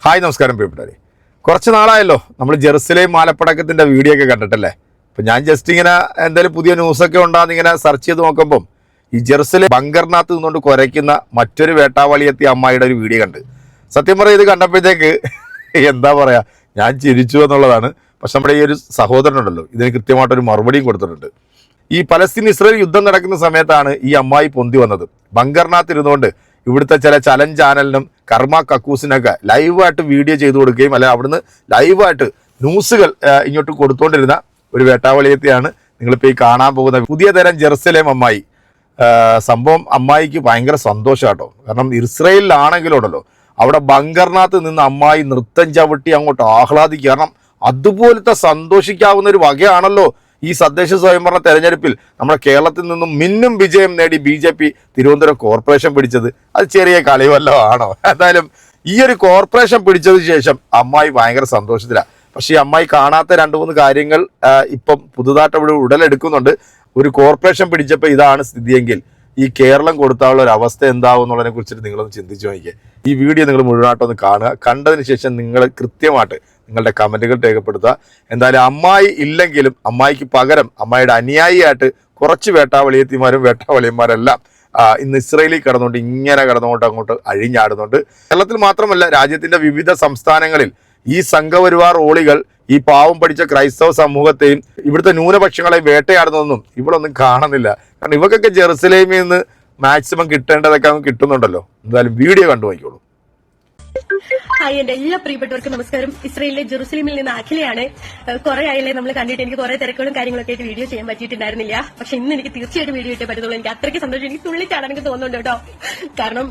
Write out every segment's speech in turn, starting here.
Hi നമസ്കാരം പ്രിയപ്പെട്ടവരെ. കുറച്ച് നാളായല്ലോ നമ്മൾ ജെറുസലേം മാലപ്പടക്കത്തിൻ്റെ വീഡിയോ ഒക്കെ കണ്ടിട്ടല്ലേ. അപ്പം ഞാൻ ജസ്റ്റ് ഇങ്ങനെ എന്തായാലും പുതിയ ന്യൂസൊക്കെ ഉണ്ടാകുന്ന ഇങ്ങനെ സെർച്ച് ചെയ്ത് നോക്കുമ്പം ഈ ജെറുസലേം ബങ്കറിനകത്ത് നിന്നുകൊണ്ട് കുരയ്ക്കുന്ന മറ്റൊരു വേട്ടാവളിയെത്തിയ അമ്മായിയുടെ ഒരു വീഡിയോ കണ്ട്. സത്യം പറയാം, ഇത് കണ്ടപ്പോഴത്തേക്ക് എന്താ പറയുക, ഞാൻ ചിരിച്ചു എന്നുള്ളതാണ്. പക്ഷെ നമ്മുടെ ഈ ഒരു സഹോദരനുണ്ടല്ലോ, ഇതിന് കൃത്യമായിട്ടൊരു മറുപടിയും കൊടുത്തിട്ടുണ്ട്. ഈ പലസ്തീൻ ഇസ്രായേൽ യുദ്ധം നടക്കുന്ന സമയത്താണ് ഈ അമ്മായി പൊന്തി വന്നത്. ബങ്കറിനകത്ത് ഇരുന്നുകൊണ്ട് ഇവിടുത്തെ ചില ചലഞ്ച് ചാനലിനും കർമ്മ കക്കൂസിനൊക്കെ ലൈവായിട്ട് വീഡിയോ ചെയ്തു കൊടുക്കുകയും അല്ലെ അവിടുന്ന് ലൈവായിട്ട് ന്യൂസുകൾ ഇങ്ങോട്ട് കൊടുത്തുകൊണ്ടിരുന്ന ഒരു വേട്ടാവളിയത്തെയാണ് നിങ്ങളിപ്പോൾ ഈ കാണാൻ പോകുന്ന പുതിയ തരം ജെറുസലേം അമ്മായി. സംഭവം അമ്മായിക്ക് ഭയങ്കര സന്തോഷം കേട്ടോ. കാരണം ഇസ്രായേലിലാണെങ്കിലുണ്ടല്ലോ, അവിടെ ബങ്കറിനകത്ത് നിന്ന് അമ്മായി നൃത്തം ചവിട്ടി അങ്ങോട്ട് ആഹ്ലാദിക്കുക. കാരണം അതുപോലത്തെ സന്തോഷിക്കാവുന്ന ഒരു വകയാണല്ലോ ഈ തദ്ദേശ സ്വയംഭരണ തെരഞ്ഞെടുപ്പിൽ നമ്മുടെ കേരളത്തിൽ നിന്നും മിന്നും വിജയം നേടി BJP തിരുവനന്തപുരം കോർപ്പറേഷൻ പിടിച്ചത്. അത് ചെറിയ കളി വല്ലതും ആണോ? എന്തായാലും ഈ ഒരു കോർപ്പറേഷൻ പിടിച്ചതിന് ശേഷം അമ്മായി ഭയങ്കര സന്തോഷത്തിലാണ്. പക്ഷേ ഈ അമ്മായി കാണാത്ത 2-3 കാര്യങ്ങൾ ഇപ്പം പുതുതായിട്ട് ഇവിടെ ഉടലെടുക്കുന്നുണ്ട്. ഒരു കോർപ്പറേഷൻ പിടിച്ചപ്പോൾ ഇതാണ് സ്ഥിതിയെങ്കിൽ ഈ കേരളം കൊടുത്താലുള്ള ഒരു അവസ്ഥ എന്താവും എന്നുള്ളതിനെ കുറിച്ചിട്ട് നിങ്ങളൊന്ന് ചിന്തിച്ചു നോക്കിയേ. ഈ വീഡിയോ നിങ്ങൾ മുഴുവനായിട്ടൊന്ന് കാണുക. കണ്ടതിന് ശേഷം നിങ്ങൾ കൃത്യമായിട്ട് നിങ്ങളുടെ കമൻറ്റുകൾ രേഖപ്പെടുത്തുക. എന്തായാലും അമ്മായി ഇല്ലെങ്കിലും അമ്മായിക്ക് പകരം അമ്മായിയുടെ അനുയായിയായിട്ട് കുറച്ച് വേട്ടാവളിയത്തിമാരും വേട്ടാവളിയന്മാരെല്ലാം ഇന്ന് ഇസ്രയേലിൽ കിടന്നുകൊണ്ട് ഇങ്ങനെ അങ്ങോട്ട് അഴിഞ്ഞാടുന്നുണ്ട്. കേരളത്തിൽ മാത്രമല്ല, രാജ്യത്തിൻ്റെ വിവിധ സംസ്ഥാനങ്ങളിൽ ഈ സംഘപരിവാർ ഓളികൾ ഈ പാവം പഠിച്ച ക്രൈസ്തവ സമൂഹത്തെയും ഇവിടുത്തെ ന്യൂനപക്ഷങ്ങളെ വേട്ടയാടുന്നതൊന്നും ഇവളൊന്നും കാണുന്നില്ല. കാരണം ഇവക്കൊക്കെ ജെറുസലേമിൽ നിന്ന് മാക്സിമം കിട്ടേണ്ടതൊക്കെ അങ്ങ് കിട്ടുന്നുണ്ടല്ലോ. എന്തായാലും വീഡിയോ കണ്ടു നോക്കിക്കോളൂ. ഹായ്, എന്റെ എല്ലാ പ്രിയപ്പെട്ടവർക്കും നമസ്കാരം. ഇസ്രയേലിലെ ജെറുസലേമിൽ നിന്ന് അഖിലയാണ്. കുറെ ആയല്ലേ നമ്മൾ കണ്ടിട്ട്. എനിക്ക് കുറെ തിരക്കുകളും കാര്യങ്ങളൊക്കെ ആയിട്ട് വീഡിയോ ചെയ്യാൻ പറ്റിയിട്ടുണ്ടായിരുന്നില്ല. പക്ഷെ ഇന്ന് എനിക്ക് തീർച്ചയായിട്ടും വീഡിയോ ഇട്ടേ പറ്റത്തുള്ളൂ. എനിക്ക് അത്രയ്ക്ക് സന്തോഷം. എനിക്ക് തുള്ളിച്ചാടാൻ എനിക്ക് തോന്നുന്നുണ്ട് കേട്ടോ. കാരണം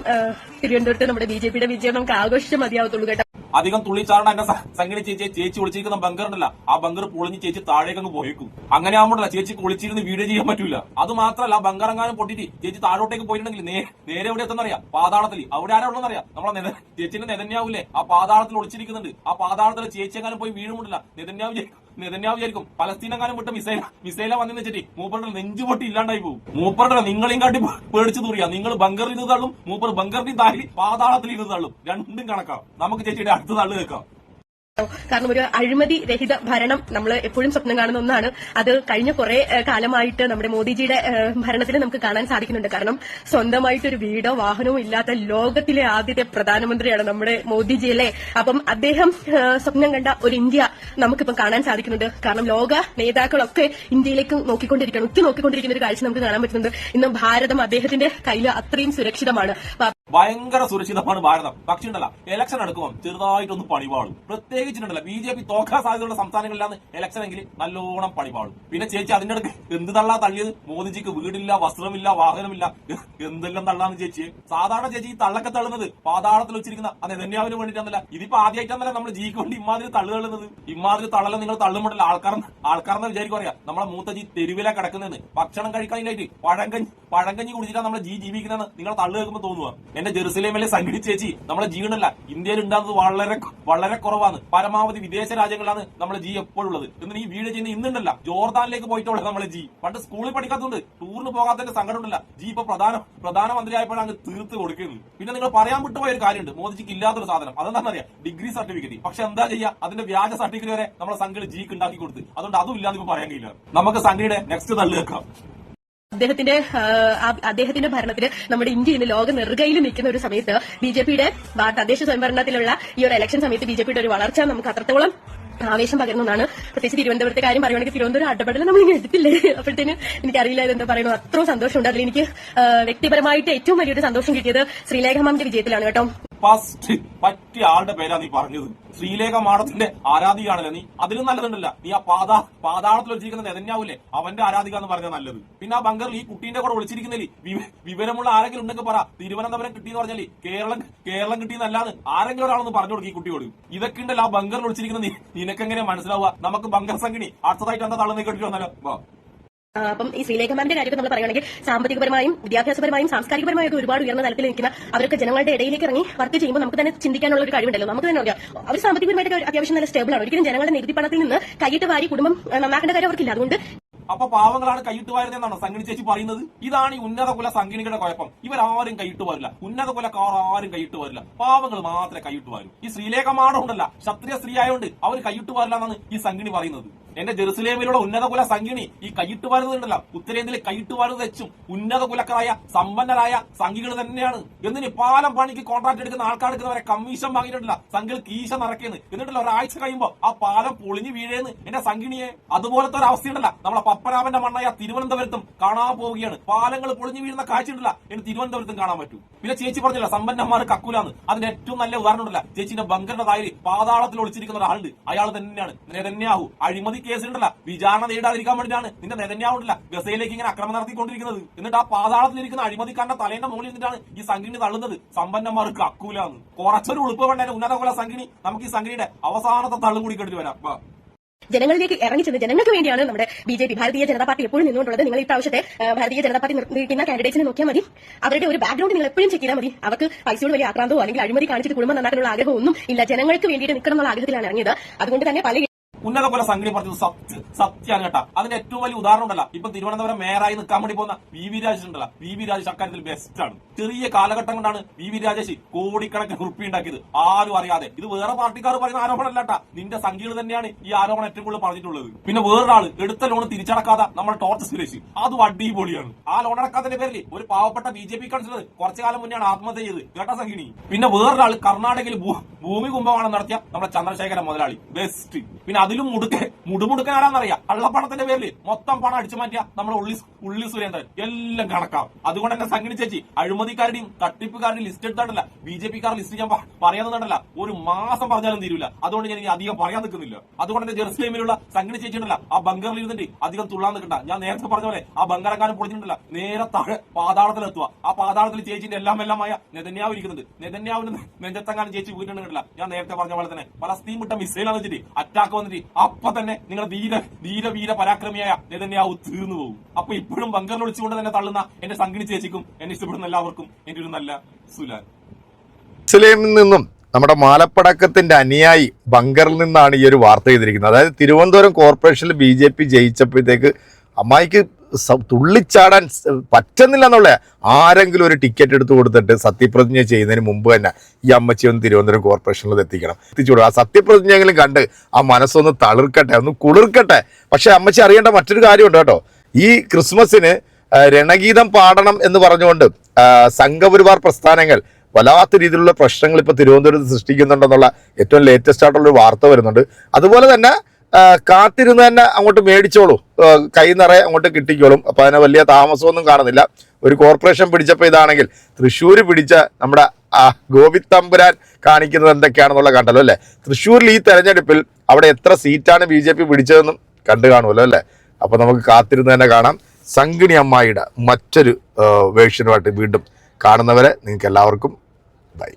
തിരുവനന്തപുരത്ത് നമ്മുടെ BJPയുടെ വിജയം നമുക്ക് ആഘോഷിച്ച് മതിയാവത്തുള്ളൂ കേട്ടോ. അധികം തുള്ളിച്ചാറിന് എന്നെ സംഗതി ചേച്ചി വിളിച്ചിരിക്കുന്ന ബങ്കറുണ്ടല്ല, ആ ബങ്കർ പൊളിഞ്ഞ് ചേച്ചി താഴേക്ക് അങ്ങ് പോയേക്കും. അങ്ങനെ ആകുമ്പോഴല്ല ചേച്ചിക്ക് ഒളിച്ചിരുന്ന് വീഡിയോ ചെയ്യാൻ പറ്റൂല. അത് മാത്രമല്ല, ആ ബങ്കറെങ്ങാനും പൊട്ടിട്ട് ചേച്ചി താഴോട്ടേക്ക് പോയിട്ടുണ്ടെങ്കിൽ നേരെ എവിടെ എത്തുന്നറിയാം? പാതാളത്തിൽ. അവിടെ ആരാ ഉള്ളതെന്നറിയാം? നമ്മളെ ചേച്ചിന്റെ നെതന്യാവില്ലേ, ആ പാതാളത്തിൽ ഒളിച്ചിരിക്കുന്നുണ്ട്. ആ പാതാളത്തിൽ ചേച്ചി എങ്ങാനും പോയി വീഴുമുണ്ടില്ല. നെതന്യാവ് വിചാരിക്കും പലസ്തീനെങ്ങാനും വിട്ട മിസൈല വന്നെന്ന് വെച്ചിട്ട് മൂപ്പറുടെ നെഞ്ചുപൊട്ടി ഇല്ലാണ്ടായി പോകും. മൂപ്പറുടെ നിങ്ങളെയും കാട്ടി പേടിച്ചു തൂറിയാ. നിങ്ങൾ ബങ്കറിൽ ഇരുന്ന് തള്ളും, മൂപ്പർ ബങ്കറിന്റെയും താഴെ പാതാളത്തിൽ ഇരുന്ന് തള്ളും. രണ്ടും കണക്കാം. നമുക്ക് ചേച്ചിയുടെ അടുത്ത തള്ളു കേൾക്കാം. കാരണം ഒരു അഴിമതി രഹിത ഭരണം നമ്മൾ എപ്പോഴും സ്വപ്നം കാണുന്ന ഒന്നാണ്. അത് കഴിഞ്ഞ കുറെ കാലമായിട്ട് നമ്മുടെ മോദിജിയുടെ ഭരണത്തിൽ നമുക്ക് കാണാൻ സാധിക്കുന്നുണ്ട്. കാരണം സ്വന്തമായിട്ട് ഒരു വീടോ വാഹനവും ഇല്ലാത്ത ലോകത്തിലെ ആദ്യത്തെ പ്രധാനമന്ത്രിയാണ് നമ്മുടെ മോദിജി അല്ലേ. അപ്പം അദ്ദേഹം സ്വപ്നം കണ്ട ഒരു ഇന്ത്യ നമുക്കിപ്പം കാണാൻ സാധിക്കുന്നുണ്ട്. കാരണം ലോക നേതാക്കളൊക്കെ ഇന്ത്യയിലേക്ക് നോക്കിക്കൊണ്ടിരിക്കുന്ന ഒരു കാഴ്ച നമുക്ക് കാണാൻ പറ്റുന്നുണ്ട്. ഇന്ന് ഭാരതം അദ്ദേഹത്തിന്റെ കയ്യിൽ അത്രയും സുരക്ഷിതമാണ്. ഭയങ്കര സുരക്ഷിതമാണ് ഭാരതം. പക്ഷേ ഉണ്ടല്ല, ഇലക്ഷൻ എടുക്കുമ്പോൾ ചെറുതായിട്ടൊന്ന് പണിപാടും. പ്രത്യേകിച്ചിട്ടുണ്ടല്ല, BJP തോക്കാൻ സാധ്യതയുള്ള സംസ്ഥാനങ്ങളിലാണ് ഇലക്ഷൻ എങ്കിൽ നല്ലോണം പണിപാടും. പിന്നെ ചേച്ചി അതിന്റെ അടുക്ക് എന്ത് തള്ളാ തള്ളിയത്? മോദിജിക്ക് വീടില്ല, വസ്ത്രമില്ല, വാഹനമില്ല, എന്തെല്ലാം തള്ളാന്ന് ചേച്ചി. സാധാരണ ചേച്ചി ഈ തള്ളൊക്കെ തള്ളുന്നത് പാതാളത്തിൽ വെച്ചിരിക്കുന്ന നെതന്യാവിന് വേണ്ടിയിട്ടല്ല. ഇതിപ്പോ ആദ്യമായിട്ടല്ല നമ്മൾ ജിക്ക് വേണ്ടി ഇമാതിരി തള്ളുന്നത്. ഇമാതിരി തള്ളലും നിങ്ങൾ തള്ളുമ്പോഴല്ല ആൾക്കാരെന്ന് വിചാരിക്കും അറിയാം നമ്മളെ മൂത്തജി തെരുവിലെ കിടക്കുന്നതെന്ന്. ഭക്ഷണം കഴിക്കാനായിട്ട് പഴങ്കഞ്ഞി കുടിച്ചിട്ടാണ് നമ്മളെ ജീവിക്കുന്നതെന്ന് നിങ്ങൾ തള്ളു കേൾക്കുമ്പോൾ തോന്നുക. എന്റെ ജെറുസലേമിലെ സംഗീത ചേച്ചി നമ്മളെ ജീവനല്ല ഇന്ത്യയിൽ ഉണ്ടാകുന്നത് വളരെ കുറവാണ്. പരമാവധി വിദേശ രാജ്യങ്ങളിലാണ് നമ്മളെ ജി എപ്പോഴുള്ളത്. എന്നിട്ട് ഈ വീഡിയോ ചെയ്യുന്ന ഇന്നുണ്ടല്ല, ജോർദാനിലേക്ക് പോയിട്ടുള്ള നമ്മളെ ജി. പണ്ട് സ്കൂളിൽ പഠിക്കാത്തതുകൊണ്ട് ടൂറിന് പോകാത്തതിന്റെ സങ്കടം ഉണ്ടല്ല. ജി ഇപ്പൊ പ്രധാനമന്ത്രിയായപ്പോഴാണ് തീർത്ത് കൊടുക്കുന്നത്. പിന്നെ നിങ്ങൾ പറയാൻ വിട്ടുപോയ ഒരു കാര്യമുണ്ട്, മോദിജിക്ക് ഇല്ലാത്തൊരു സാധനം. അതെന്താണെന്നറിയാം? Degree certificate. പക്ഷെ എന്താ ചെയ്യുക, അതിന്റെ വ്യാജ സർട്ടിഫിക്കറ്റ് വരെ നമ്മളെ സംഘടന ജിക്ക് ഉണ്ടാക്കി കൊടുത്ത്. അതുകൊണ്ട് അതും ഇല്ലാന്ന് ഇപ്പൊ പറയാൻ കഴിയില്ല. നമുക്ക് സംഘടനയുടെ നെക്സ്റ്റ് തള്ളു വെക്കാം. അദ്ദേഹത്തിന്റെ ഭരണത്തിൽ നമ്മുടെ ഇന്ത്യ ഇന്ന് ലോക നെറുകയിൽ നിൽക്കുന്ന ഒരു സമയത്ത് BJPയുടെ തദ്ദേശ സ്വയംഭരണത്തിലുള്ള ഈ ഒരു ഇലക്ഷൻ സമയത്ത് BJPയുടെ ഒരു വളർച്ച നമുക്ക് അത്രത്തോളം ആവേശം പകരുന്നതാണ്. പ്രത്യേകിച്ച് തിരുവനന്തപുരത്തെ കാര്യം പറയുകയാണെങ്കിൽ തിരുവനന്തപുരം അടപടൽ നമ്മൾ ഇങ്ങനെ എടുത്തില്ലേ. അപ്പോഴത്തേന് എനിക്കറിയില്ല ഇതെന്താ പറയുന്നത്. അത്രയും സന്തോഷമുണ്ട്. അതിൽ എനിക്ക് വ്യക്തിപരമായിട്ട് ഏറ്റവും വലിയൊരു സന്തോഷം കിട്ടിയത് ശ്രീലേഖ മാമിന്റെ വിജയത്തിലാണ് കേട്ടോ. ഫസ്റ്റ് പറ്റിയ ആളുടെ പേരാ നീ പറഞ്ഞത്. ശ്രീലേഖ മാഡത്തിന്റെ ആരാധികയാണല്ലോ നീ. അതിലും നല്ലതുണ്ടല്ല, നീ ആ പാതാളത്തിൽ വെച്ചിരിക്കുന്ന നെതന്യാവില്ലേ, അവന്റെ ആരാധിക എന്ന് പറഞ്ഞാൽ നല്ലത്. പിന്നെ ആ ബങ്കറിൽ ഈ കുട്ടീന്റെ കൂടെ ഒളിച്ചിരിക്കുന്നതിൽ വിവരമുള്ള ആരെങ്കിലും ഉണ്ടെങ്കിൽ പറ. തിരുവനന്തപുരം കിട്ടിയെന്ന് പറഞ്ഞാല് കേരളം കിട്ടിയെന്നല്ലാതെ ആരെങ്കിലും ഒരാളൊന്ന് പറഞ്ഞു കൊടുക്കും ഈ കുട്ടിയോട്. ഇതൊക്കെ ഉണ്ടല്ലോ ആ ബങ്കറിൽ ഒളിച്ചിരിക്കുന്ന നിനക്കെങ്ങനെ മനസ്സിലാവുക? നമുക്ക് ബങ്കർ സംഘടന അടുത്തതായിട്ട് എന്താ തള്ളുന്ന കേട്ടിട്ട് വന്നാലോ. അപ്പം ഈ ശ്രീലേഖമാരുടെ കാര്യത്തിൽ നമ്മൾ പറയുകയാണെങ്കിൽ സാമ്പത്തികപരമായും വിദ്യാഭ്യാസപരമായും സാംസ്കാരികപരമായും ഒക്കെ ഒരുപാട് ഉയർന്ന തലത്തിൽ നിൽക്കുന്ന അവർക്ക് ജനങ്ങളുടെ ഇടയിലേക്ക് ഇറങ്ങി വർക്ക് ചെയ്യുമ്പോൾ നമുക്ക് തന്നെ ചിന്തിക്കാനുള്ള ഒരു കഴിവുണ്ടല്ലോ. നമുക്ക് തന്നെ അറിയാം അവർ സാമ്പത്തികപരമായിട്ട് അത്യാവശ്യം നല്ല സ്റ്റേബിൾ ആണ്. ഒരിക്കലും ജനങ്ങളുടെ നികുതി പണത്തിൽ നിന്ന് കൈയിട്ട് വാരി കുടുംബം നന്നാക്കേണ്ട കാര്യം അവർക്കില്ല. അതുകൊണ്ട് അപ്പൊ പാവങ്ങളാണ് കൈയിട്ട് വാരുന്നതെന്നാണ് സംഗീണി ചേച്ചി പറയുന്നത്. ഇതാണ് ഈ ഉന്നത കുല സംഗീണികളുടെ കുഴപ്പം. ഇവരാരും കൈയിട്ട് വരില്ല, ഉന്നത കുലക്കാർ ആരും കൈയിട്ട് വരില്ല, പാവങ്ങൾ മാത്രമേ കൈയിട്ട് വരൂ. ഈ ശ്രീലേഖ മാഡം ഉണ്ടല്ല, ക്ഷത്രിയ സ്ത്രീ ആയതുകൊണ്ട് അവർ കൈയിട്ട് വരില്ല എന്നാണ് ഈ സംഗീണി പറയുന്നത്. എന്റെ ജെറുസലേമിലുള്ള ഉന്നത കുല സംഗീണി ഈ കൈയിട്ട് വരുന്നുണ്ടല്ല, ഉത്തരേന്ത്യയിൽ കൈയിട്ട് വരുന്നത് വെച്ചും ഉന്നത കുലക്കാരായ സമ്പന്നരായ സംഘികൾ തന്നെയാണ്. എന്നിട്ട് പാലം പണിക്ക് കോൺട്രാക്ട് എടുക്കുന്ന ആൾക്കാർക്ക് കമ്മീഷൻ വാങ്ങിയിട്ടുണ്ടല്ല, സംഘികൾ കീശ നിറയ്ക്കുന്നു. എന്നിട്ടുള്ള ഒരാഴ്ച കഴിയുമ്പോൾ ആ പാലം പൊളിഞ്ഞു വീഴേന്ന് എന്റെ സംഘിണിയെ. അതുപോലത്തെ ഒരു അവസ്ഥയുണ്ടല്ല നമ്മളെ പപ്പനാഭന്റെ മണ്ണായ തിരുവനന്തപുരത്തും കാണാൻ പോവുകയാണ്. പാലങ്ങൾ പൊളിഞ്ഞു വീഴുന്ന കാഴ്ച ഉണ്ടല്ല എനിക്ക് തിരുവനന്തപുരത്തും കാണാൻ പറ്റും. പിന്നെ ചേച്ചി പറഞ്ഞില്ല സമ്പന്നന്മാർ കക്കൂലാന്ന്. അതിന്റെ ഏറ്റവും നല്ല ഉദാഹരണം ഉണ്ടല്ല, ചേച്ചിന്റെ ബങ്കറിന്റെ തായിൽ പാതാളത്തിൽ ഒളിച്ചിരിക്കുന്ന ഒരാളുണ്ട്. അയാൾ തന്നെയാണ് നെതന്യാഹു. അഴിമതി കേസിലുണ്ടല്ല വിചാരണ നേടാതിരിക്കാൻ വേണ്ടിയിട്ടാണ് നിന്റെ നെതന്യാഹു ഉണ്ടല്ല ഗസയിലേക്ക് ഇങ്ങനെ അക്രമം നടത്തിക്കൊണ്ടിരിക്കുന്നത്. എന്നിട്ട് ആ പാതാളത്തിലിരിക്കുന്ന അഴിമതിക്കാരന്റെ തലേന്റെ മുകളിൽ നിന്നിട്ടാണ് ഈ സംഘിണി തള്ളുന്നത് സമ്പന്നന്മാർ കക്കൂലാന്ന്. കുറച്ചൊരു ഉളുപ്പ് വേണ്ട ഉന്നത കുല സംഘിണി. നമുക്ക് ഈ സംഘിണിയുടെ അവസാനത്തെ തള്ളും കൂടി കേട്ടിട്ട് വരാം. ജനങ്ങളിലേക്ക് ഇറങ്ങിച്ചെന്ന് ജനങ്ങൾക്ക് വേണ്ടിയാണ് നമ്മുടെ BJP ഭാരതീയ ജനതാ പാർട്ടി എപ്പോഴും നിന്നുകൊണ്ടുള്ളത്. നിങ്ങൾ ഈ പ്രാവശ്യത്തെ ഭാരതീയ ജനതാ പാർട്ടി നിർത്തിയിരിക്കുന്ന കാൻഡിഡേറ്റ്സിനെ നോക്കിയാൽ മതി. അവരുടെ ഒരു ബാക്ക്ഗ്രൗണ്ട് നിങ്ങൾ എപ്പോഴും ചെക്ക് ചെയ്താൽ മതി. അവർക്ക് പൈസയോട് വലിയ ആക്രാന്തമോ അല്ലെങ്കിൽ അഴിമതി കാണിച്ചിട്ട് കുടുംബം നന്നാക്കാനുള്ള ആഗ്രഹമൊന്നും ഇല്ല. ജനങ്ങൾക്ക് വേണ്ടിയിട്ട് നിൽക്കണം എന്നുള്ള ആഗ്രഹത്തിലാണ് ഇറങ്ങിയത്. അതുകൊണ്ട് തന്നെ പല ഉന്നത കുല സംഘടന പറഞ്ഞത് സത്യമാണ് കേട്ടാ. അതിന്റെ ഏറ്റവും വലിയ ഉദാഹരണം ഉണ്ടല്ല, ഇപ്പൊ തിരുവനന്തപുരം മേയറായി നിൽക്കാൻ വേണ്ടി പോകുന്ന VV രാജേഷ് ഉണ്ടല്ല, VV രാജേഷ് അക്കാര്യത്തിൽ ബെസ്റ്റ് ആണ്. ചെറിയ കാലഘട്ടം കൊണ്ടാണ് VV രാജേഷ് കോടിക്കണക്കിന് ഉറുപ്പി ഉണ്ടാക്കിയത്, ആരും അറിയാതെ. ഇത് വേറെ പാർട്ടിക്കാർ പറയുന്ന ആരോപണമല്ല കേട്ടാ, നിന്റെ സംഖ്യകൾ തന്നെയാണ് ഈ ആരോപണം ഏറ്റവും കൂടുതൽ പറഞ്ഞിട്ടുള്ളത്. പിന്നെ വേറൊരാള് എടുത്ത ലോൺ തിരിച്ചടക്കാതെ നമ്മുടെ ടോർച്ച് സുരേഷ്, അതും അടിപൊളിയാണ്. ആ ലോൺ അടക്കാത്തതിന്റെ പേരിൽ ഒരു പാവപ്പെട്ട BJP കൗൺസിലർ കുറച്ചു കാലം മുന്നെയാണ് ആത്മഹത്യ ചെയ്ത് കേട്ട സംഘിണി. പിന്നെ വേറൊരാള് കർണാടകയിൽ ഭൂമി കുംഭകോണം നടത്തിയ നമ്മുടെ ചന്ദ്രശേഖര മുതലാളി ബെസ്റ്റ്. പിന്നെ അതിലും മുടുമുടുക്കൻ ആരാന്നറിയാം, കള്ളപ്പണത്തിന്റെ പേരിൽ മൊത്തം പണം അടിച്ചു മാറ്റിയ നമ്മുടെ ഉള്ളി സുരേന്ദ്രൻ. എല്ലാം കണക്കാം. അതുകൊണ്ട് തന്നെ സംഘിണി ചേച്ചി അഴിമതിക്കാരുടെയും തട്ടിപ്പുകാരുടെയും ലിസ്റ്റ് എടുത്താണ്ടല്ല BJP-ക്കാർ ലിസ്റ്റ് ഞാൻ പറയാന്നുണ്ടല്ല, ഒരു മാസം പറഞ്ഞാലും തീരൂല. അതുകൊണ്ട് ഞാൻ അധികം പറയാൻ നിൽക്കുന്നില്ല. അതുകൊണ്ട് എന്റെ ജെറുസലേമിലുള്ള സംഘിണി ചേച്ചി ഉണ്ടല്ല, ആ ബങ്കറിൽ ഇരുന്നിട്ട് അധികം തുള്ളാൻ നിൽക്കണ്ട. ഞാൻ നേരത്തെ പറഞ്ഞ പോലെ ആ ബങ്കറക്കാരൻ പൊളിച്ചിട്ടുണ്ടല്ല, നേരെ താഴെ പാതാളത്തിലെത്തുക. ആ പാതാളത്തിൽ ചേച്ചിന്റെ എല്ലാമായ നെതന്യാഹു ഇരിക്കുന്നുണ്ട്. നെതന്യാഹുവിന് നെഞ്ചത്തെങ്ങാനും ചേച്ചി വീട്ടിട്ടുണ്ടല്ല. ഞാൻ നേരത്തെ പറഞ്ഞ പോലെ തന്നെ പലസ്തീൻ വിട്ട മിസൈലാന്ന് വെച്ചിട്ട് അറ്റാക്ക് വന്നിട്ട് അപ്പൊ തന്നെ നിങ്ങൾ വീര പരാക്രമിയായ നെതന്യാഹു തീർന്നു പോകും. അപ്പൊ ഇപ്പോഴും ബങ്കറിൽ ഒളിച്ചുകൊണ്ട് തന്നെ തള്ളുന്ന എന്റെ സംഘിണി ചേച്ചിക്കും എന്നെ ഇഷ്ടപ്പെടുന്ന എല്ലാവർക്കും എന്റെ ഒരു നല്ല സുലാൻ. ജെറുസലേമിൽ നിന്നും നമ്മുടെ മാലപ്പടക്കത്തിന്റെ അനുയായി ബങ്കറിൽ നിന്നാണ് ഈ ഒരു വാർത്ത ചെയ്തിരിക്കുന്നത്. അതായത് തിരുവനന്തപുരം കോർപ്പറേഷനിൽ BJP ജയിച്ചപ്പോഴത്തേക്ക് അമ്മായിക്ക് തുള്ളിച്ചാടാൻ പറ്റുന്നില്ല എന്നുള്ള ആരെങ്കിലും ഒരു ടിക്കറ്റ് എടുത്ത് കൊടുത്തിട്ട് സത്യപ്രതിജ്ഞ ചെയ്യുന്നതിന് മുമ്പ് തന്നെ ഈ അമ്മച്ചി ഒന്ന് തിരുവനന്തപുരം കോർപ്പറേഷനിൽ എത്തിച്ചുകൊടുക്കുക. ആ സത്യപ്രതിജ്ഞയെങ്കിലും കണ്ട് ആ മനസ്സൊന്ന് തളിർക്കട്ടെ, ഒന്ന് കുളിർക്കട്ടെ. പക്ഷെ അമ്മച്ചി അറിയേണ്ട മറ്റൊരു കാര്യമുണ്ട് കേട്ടോ. ഈ ക്രിസ്മസിന് രണഗീതം പാടണം എന്ന് പറഞ്ഞുകൊണ്ട് സംഘപരിവാർ പ്രസ്ഥാനങ്ങൾ വല്ലാത്ത രീതിയിലുള്ള പ്രശ്നങ്ങൾ ഇപ്പോൾ തിരുവനന്തപുരത്ത് സൃഷ്ടിക്കുന്നുണ്ടെന്നുള്ള ഏറ്റവും ലേറ്റസ്റ്റ് ആയിട്ടുള്ളൊരു വാർത്ത വരുന്നുണ്ട്. അതുപോലെ തന്നെ കാത്തിരുന്ന് തന്നെ അങ്ങോട്ട് മേടിച്ചോളൂ, കൈ നിറയെ അങ്ങോട്ട് കിട്ടിക്കോളും. അപ്പം അതിന് വലിയ താമസമൊന്നും കാണുന്നില്ല. ഒരു കോർപ്പറേഷൻ പിടിച്ചപ്പോൾ ഇതാണെങ്കിൽ തൃശ്ശൂർ പിടിച്ച നമ്മുടെ ഗോവിന്ദ് തമ്പുരാൻ കാണിക്കുന്നത് എന്തൊക്കെയാണെന്നുള്ള കണ്ടല്ലോ അല്ലേ. തൃശ്ശൂരിൽ ഈ തെരഞ്ഞെടുപ്പിൽ അവിടെ എത്ര സീറ്റാണ് BJP പിടിച്ചതെന്നും കണ്ടു കാണുമല്ലോ അല്ലേ. അപ്പോൾ നമുക്ക് കാത്തിരുന്ന് തന്നെ കാണാം. സംഘിണി അമ്മായിയുടെ മറ്റൊരു വേർഷനുമായിട്ട് വീണ്ടും കാണുന്നവരെ നിങ്ങൾക്ക് എല്ലാവർക്കും ബൈ.